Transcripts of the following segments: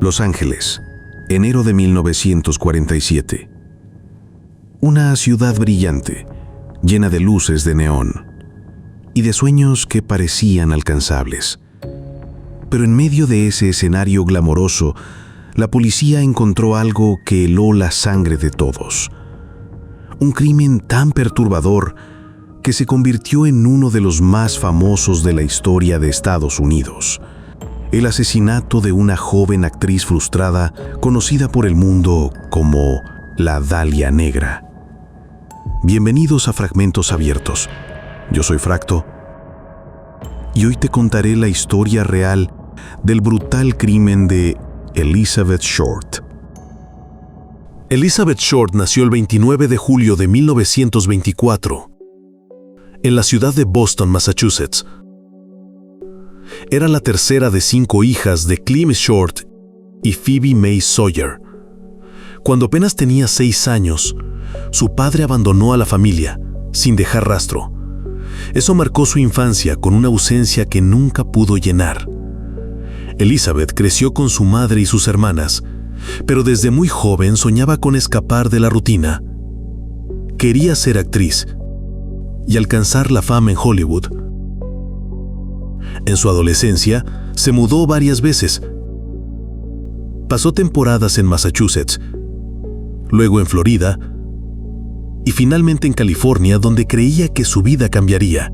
Los Ángeles, enero de 1947. Una ciudad brillante, llena de luces de neón y de sueños que parecían alcanzables. Pero en medio de ese escenario glamoroso, la policía encontró algo que heló la sangre de todos. Un crimen tan perturbador que se convirtió en uno de los más famosos de la historia de Estados Unidos. El asesinato de una joven actriz frustrada conocida por el mundo como la Dalia Negra. Bienvenidos a Fragmentos Abiertos. Yo soy Fracto y hoy te contaré la historia real del brutal crimen de Elizabeth Short. Elizabeth Short nació el 29 de julio de 1924 en la ciudad de Boston, Massachusetts. Era la tercera de 5 hijas de Clem Short y Phoebe May Sawyer. Cuando apenas tenía 6 años, su padre abandonó a la familia sin dejar rastro. Eso marcó su infancia con una ausencia que nunca pudo llenar. Elizabeth creció con su madre y sus hermanas, pero desde muy joven soñaba con escapar de la rutina. Quería ser actriz y alcanzar la fama en Hollywood. En su adolescencia, se mudó varias veces. Pasó temporadas en Massachusetts, luego en Florida y finalmente en California, donde creía que su vida cambiaría.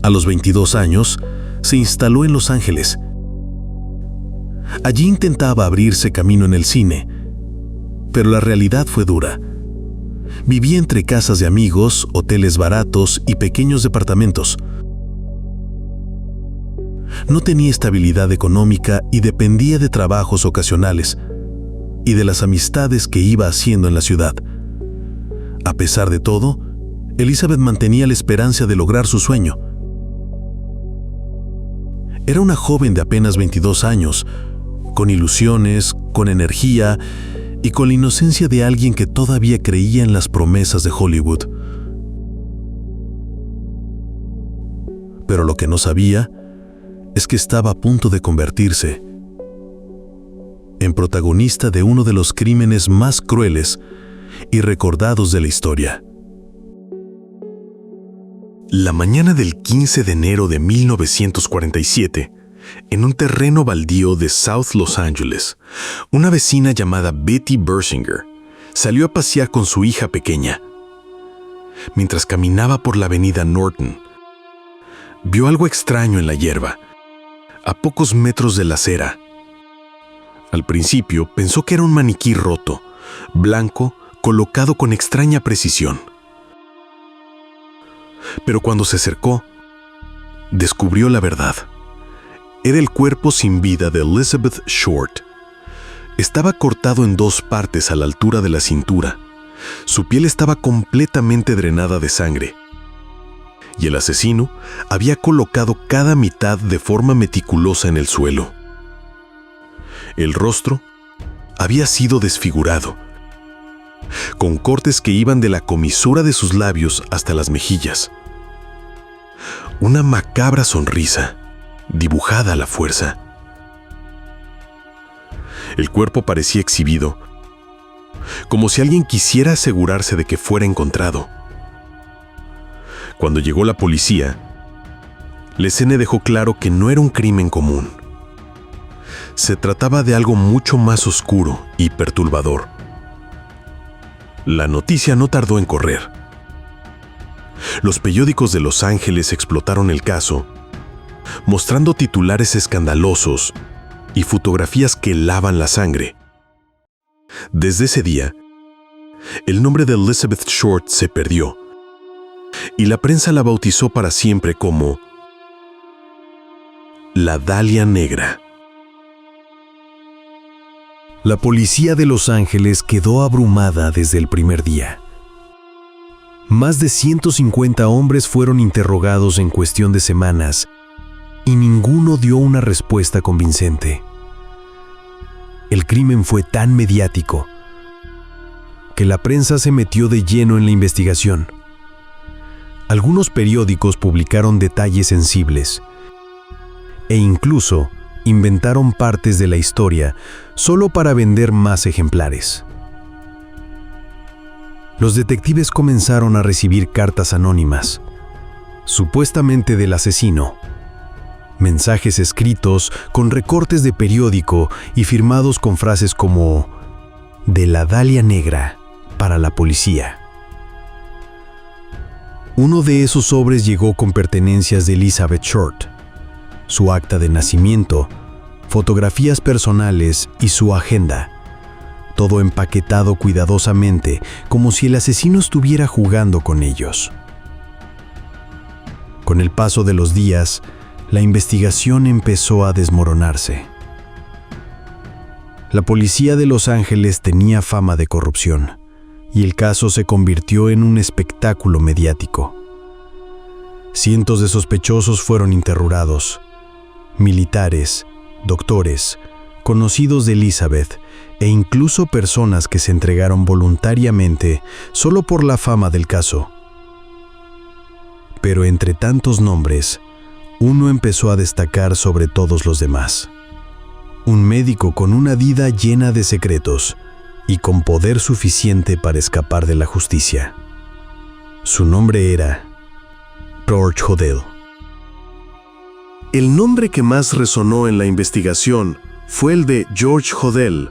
A los 22 años, se instaló en Los Ángeles. Allí intentaba abrirse camino en el cine, pero la realidad fue dura. Vivía entre casas de amigos, hoteles baratos y pequeños departamentos. No tenía estabilidad económica y dependía de trabajos ocasionales y de las amistades que iba haciendo en la ciudad. A pesar de todo, Elizabeth mantenía la esperanza de lograr su sueño. Era una joven de apenas 22 años, con ilusiones, con energía y con la inocencia de alguien que todavía creía en las promesas de Hollywood. Pero lo que no sabía es que estaba a punto de convertirse en protagonista de uno de los crímenes más crueles y recordados de la historia. La mañana del 15 de enero de 1947, en un terreno baldío de South Los Angeles, una vecina llamada Betty Bersinger salió a pasear con su hija pequeña. Mientras caminaba por la avenida Norton, vio algo extraño en la hierba, a pocos metros de la acera. Al principio pensó que era un maniquí roto, blanco, colocado con extraña precisión. Pero cuando se acercó, descubrió la verdad. Era el cuerpo sin vida de Elizabeth Short. Estaba cortado en 2 partes a la altura de la cintura. Su piel estaba completamente drenada de sangre. Y el asesino había colocado cada mitad de forma meticulosa en el suelo. El rostro había sido desfigurado, con cortes que iban de la comisura de sus labios hasta las mejillas. Una macabra sonrisa, dibujada a la fuerza. El cuerpo parecía exhibido, como si alguien quisiera asegurarse de que fuera encontrado. Cuando llegó la policía, la escena dejó claro que no era un crimen común. Se trataba de algo mucho más oscuro y perturbador. La noticia no tardó en correr. Los periódicos de Los Ángeles explotaron el caso, mostrando titulares escandalosos y fotografías que helaban la sangre. Desde ese día, el nombre de Elizabeth Short se perdió, y la prensa la bautizó para siempre como la Dalia Negra. La policía de Los Ángeles quedó abrumada desde el primer día. Más de 150 hombres fueron interrogados en cuestión de semanas y ninguno dio una respuesta convincente. El crimen fue tan mediático que la prensa se metió de lleno en la investigación. Algunos periódicos publicaron detalles sensibles e incluso inventaron partes de la historia solo para vender más ejemplares. Los detectives comenzaron a recibir cartas anónimas, supuestamente del asesino. Mensajes escritos con recortes de periódico y firmados con frases como «De la Dalia Negra para la policía». Uno de esos sobres llegó con pertenencias de Elizabeth Short, su acta de nacimiento, fotografías personales y su agenda, todo empaquetado cuidadosamente como si el asesino estuviera jugando con ellos. Con el paso de los días, la investigación empezó a desmoronarse. La policía de Los Ángeles tenía fama de corrupción, y el caso se convirtió en un espectáculo mediático. Cientos de sospechosos fueron interrogados. Militares, doctores, conocidos de Elizabeth e incluso personas que se entregaron voluntariamente solo por la fama del caso. Pero entre tantos nombres, uno empezó a destacar sobre todos los demás. Un médico con una vida llena de secretos y con poder suficiente para escapar de la justicia. Su nombre era George Hodel. El nombre que más resonó en la investigación fue el de George Hodel,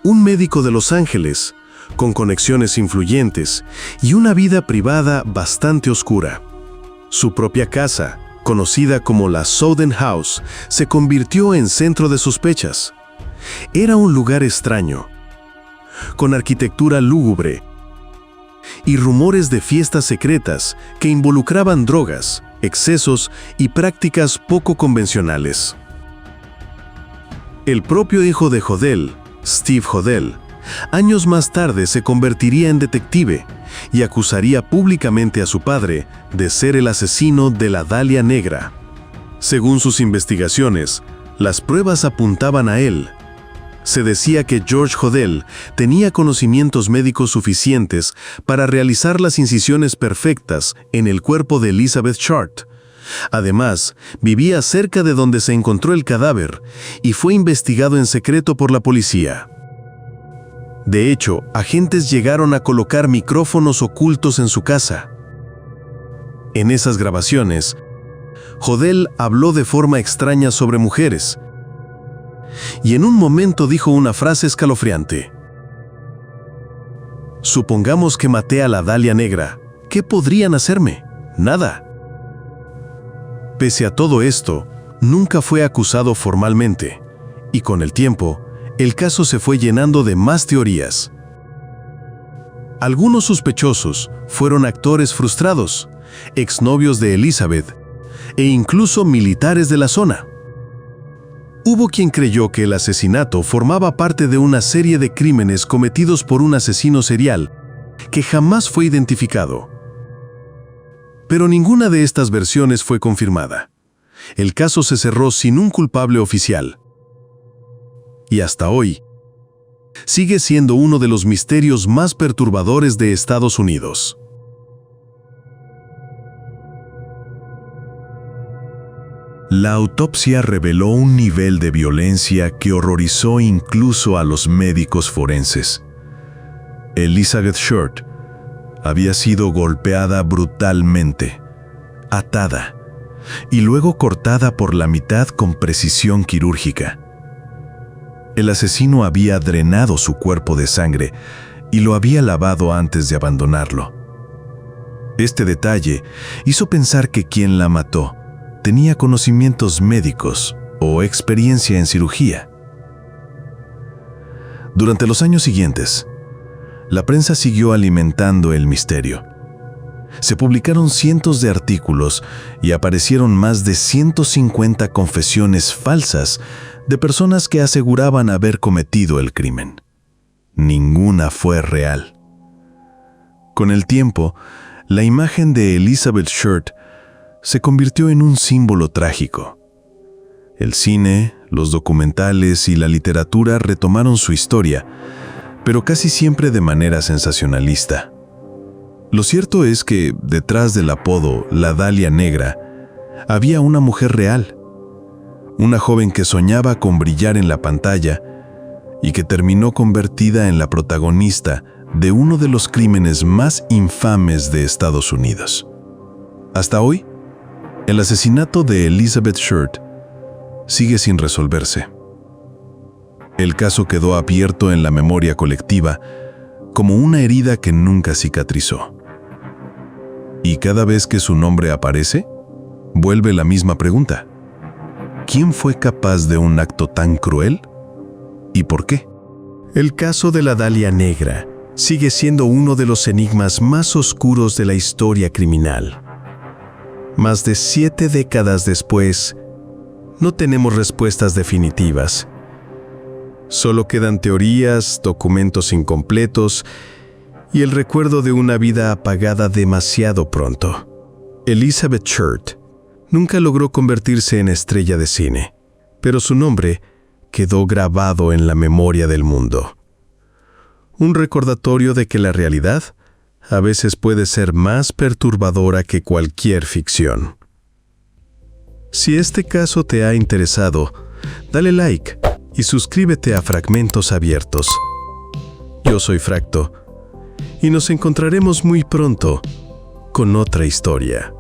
un médico de Los Ángeles, con conexiones influyentes y una vida privada bastante oscura. Su propia casa, conocida como la Southern House, se convirtió en centro de sospechas. Era un lugar extraño, con arquitectura lúgubre y rumores de fiestas secretas que involucraban drogas, excesos y prácticas poco convencionales. El propio hijo de Hodel, Steve Hodel, años más tarde se convertiría en detective y acusaría públicamente a su padre de ser el asesino de la Dalia Negra. Según sus investigaciones, las pruebas apuntaban a él. Se decía que George Hodel tenía conocimientos médicos suficientes para realizar las incisiones perfectas en el cuerpo de Elizabeth Short. Además, vivía cerca de donde se encontró el cadáver y fue investigado en secreto por la policía. De hecho, agentes llegaron a colocar micrófonos ocultos en su casa. En esas grabaciones, Hodel habló de forma extraña sobre mujeres, y en un momento dijo una frase escalofriante. Supongamos que maté a la Dalia Negra. ¿Qué podrían hacerme? Nada. Pese a todo esto, nunca fue acusado formalmente, y con el tiempo, el caso se fue llenando de más teorías. Algunos sospechosos fueron actores frustrados, exnovios de Elizabeth, e incluso militares de la zona. Hubo quien creyó que el asesinato formaba parte de una serie de crímenes cometidos por un asesino serial que jamás fue identificado. Pero ninguna de estas versiones fue confirmada. El caso se cerró sin un culpable oficial. Y hasta hoy, sigue siendo uno de los misterios más perturbadores de Estados Unidos. La autopsia reveló un nivel de violencia que horrorizó incluso a los médicos forenses. Elizabeth Short había sido golpeada brutalmente, atada y luego cortada por la mitad con precisión quirúrgica. El asesino había drenado su cuerpo de sangre y lo había lavado antes de abandonarlo. Este detalle hizo pensar que quien la mató tenía conocimientos médicos o experiencia en cirugía. Durante los años siguientes, la prensa siguió alimentando el misterio. Se publicaron cientos de artículos y aparecieron más de 150 confesiones falsas de personas que aseguraban haber cometido el crimen. Ninguna fue real. Con el tiempo, la imagen de Elizabeth Short se convirtió en un símbolo trágico. El cine, los documentales y la literatura retomaron su historia, pero casi siempre de manera sensacionalista. Lo cierto es que, detrás del apodo La Dalia Negra, había una mujer real. Una joven que soñaba con brillar en la pantalla y que terminó convertida en la protagonista de uno de los crímenes más infames de Estados Unidos. Hasta hoy, el asesinato de Elizabeth Short sigue sin resolverse. El caso quedó abierto en la memoria colectiva como una herida que nunca cicatrizó. Y cada vez que su nombre aparece, vuelve la misma pregunta. ¿Quién fue capaz de un acto tan cruel? ¿Y por qué? El caso de la Dalia Negra sigue siendo uno de los enigmas más oscuros de la historia criminal. Más de 7 décadas después, no tenemos respuestas definitivas. Solo quedan teorías, documentos incompletos y el recuerdo de una vida apagada demasiado pronto. Elizabeth Short nunca logró convertirse en estrella de cine, pero su nombre quedó grabado en la memoria del mundo. Un recordatorio de que la realidad a veces puede ser más perturbadora que cualquier ficción. Si este caso te ha interesado, dale like y suscríbete a Fragmentos Abiertos. Yo soy Fracto y nos encontraremos muy pronto con otra historia.